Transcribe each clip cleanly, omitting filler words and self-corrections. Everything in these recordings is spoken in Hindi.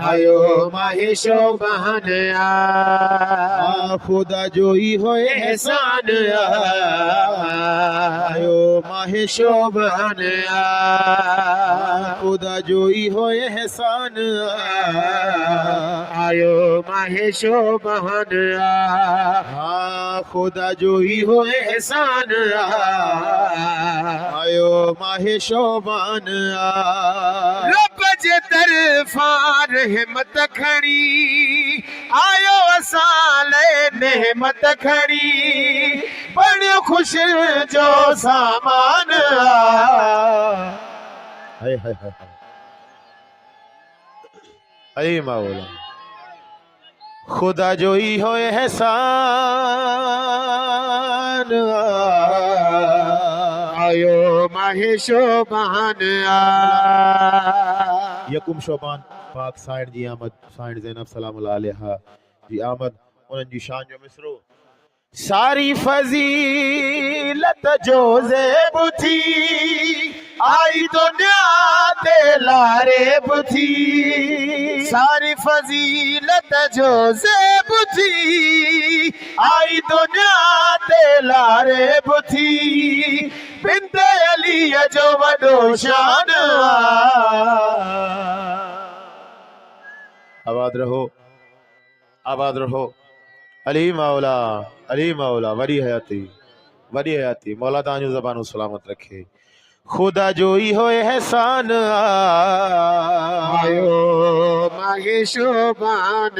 आयो माहे शोभान खुदा जोई होए एहसान आयो माहे शोभान खुदा जोई होए एहसान आयो माहे शोभान खुदा जोई होए एहसान आयो माहे शोभान रब जे तरफा रहमत खड़ी आयो असाले नेमत खड़ी बड़ो खुश जो सामान हाय हाय हाय अरे मौला खुदा जोई हो एहसान आयो माहे शोभान यकुम शोभान पाक साइड जी आमद साइड ज़ैनब सलाम अलैहा जी आमद उन्हनि जी शान जो मिसरो सारी फजीलत जो ज़ेब थी आई दुनिया ते लारेब थी सारी फजीलत जो ज़ेब थी आई दुनिया ते लारेब थी बिंत अली जो वडो शान आबाद रहो अली मौला वरी हयाती मौला तांजो ज़बान सलामत रखे खुदा जोई हो एहसान आयो माहे शोभान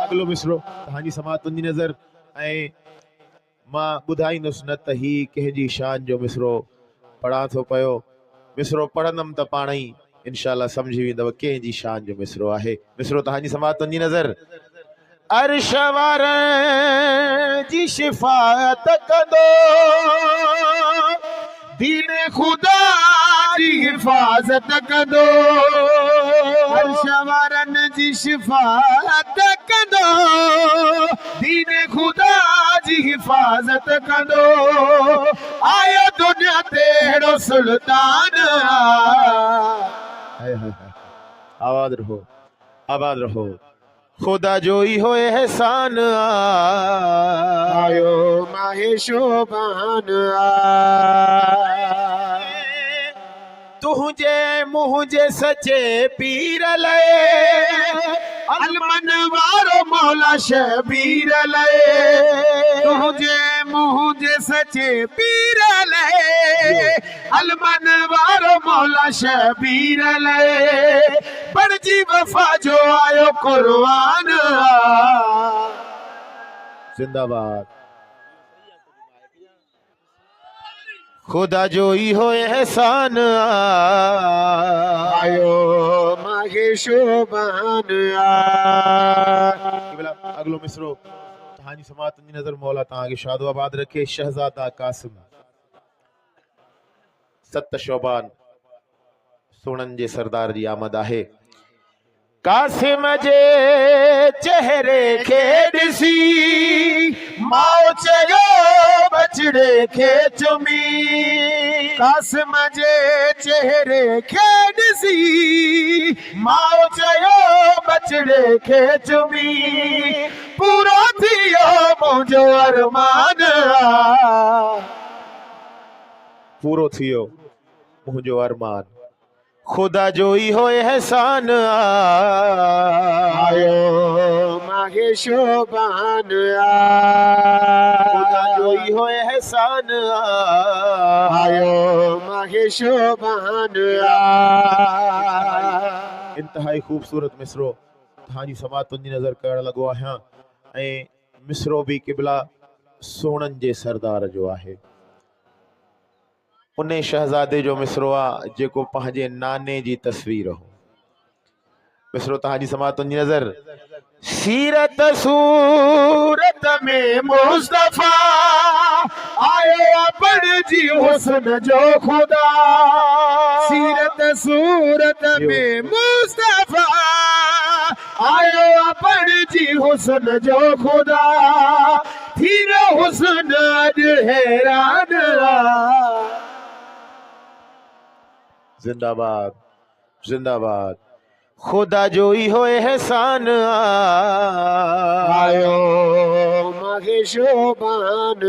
अगलो मिसरो तहांजी समात तुंजी नज़र ऐं मां ॿुधाईंदुसि न त ही कंहिंजी शान जो मिसरो पढ़ा थो पियो मिसरो पढ़ंदमि त पाण ई इंशाअल्लाह समझी वेंदव कंहिंजी शान जो मिसरो आहे मिसरो तहांजी समात तुंजी नज़र अर्श वारनि जी शिफ़ाअत कंदो दीन खुदा जी हिफ़ाज़त कंदो अर्श वारनि जी शिफ़ाअत कंदो दीन खुदा जी हिफ़ाज़त कंदो आयो दुनिया ते अहिड़ो सुल्तान आबाद रहो खुदा जोई हो एहसान आयो माहे शोभान तुझे मुझे सचे पीर लए अलमन वारो मौला शबीर लए तुझे मुझे सचे पीर लए अलमन वारो मौला शबीर लए बड़जी वफा जो आयो कुर्बान जिंदाबाद खुदा जोई हो एहसान आयो माहे शोभान अगलो मिसरो तहांजी समात जी नज़र मौला तहांखे शादो आबाद रखे शहजादा कासिम 7 शोभान सोनन जे सरदार जी आमद आहे कासिम जे चेहरे खे ॾिसी माओ चयो बचड़े खे चुमी कासिम जे चेहरे खे ॾिसी माओ चयो बचड़े खे चुमी पूरो थियो मुंहिंजो अरमान पूरो थियो मुंहिंजो अरमान खुदा जोई हो एहसान आयो माहे शोभान खुदा जोई हो एहसान आयो माहे शोभान इंतहाई खूबसूरत मिसरो तहांजी समात तुंजी नज़र करण लॻो आहियां ऐं मिसरो भी क़िबला सोनन जे सरदार जो आहे उन शहजादे जो मिसरो आ जेको पंहिंजे नाने जी तस्वीर हो मिसरो तहांजी समात तुंजी नज़र सीरत सूरत में मुस्तफा आयो बड़जी हुस्न जो खुदा सीरत सूरत में मुस्तफा आयो बड़जी हुस्न जो खुदा थीरो हुस्न अज हैरान जिंदाबाद जिंदाबाद। खुदा जो ही हो एहसान आयो मागे शोभान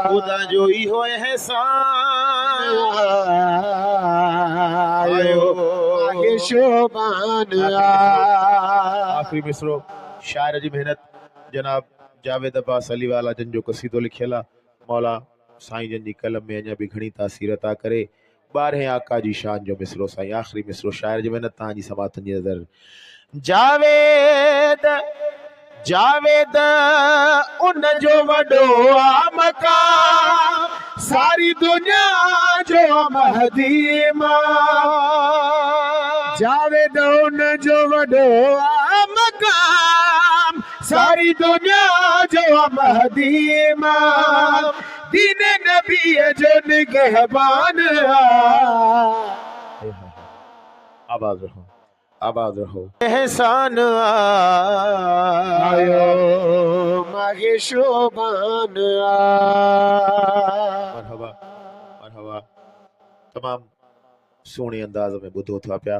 खुदा जो ही हो एहसान आयो मागे शोभान आखिरी मिसरो शायर जी मेहनत जनाब जावेद अब्बास अली वाला जन जो कसीदो लिखियल आहे मौला साईं जन जी कलम में अञा भी घणी तासीर अता करे। 12 आका जी शान जो मिसरो साईं आखिरी मिसरो शायर जी मेहनत तव्हांजी समातन जी नज़र। जावेद जावेद उन जो वॾो आ मकाम सारी दुनिया जो महदी इमाम। जावेद उन जो वॾो आ मकाम सारी दुनिया जो महदी इमाम दीन नबी जो निगहबान आबाद रहो आबाद रहो। एहसान आयो मागे शोभान मरहबा मरहबा तमाम सोहणे अंदाज में ॿुधो था पिया।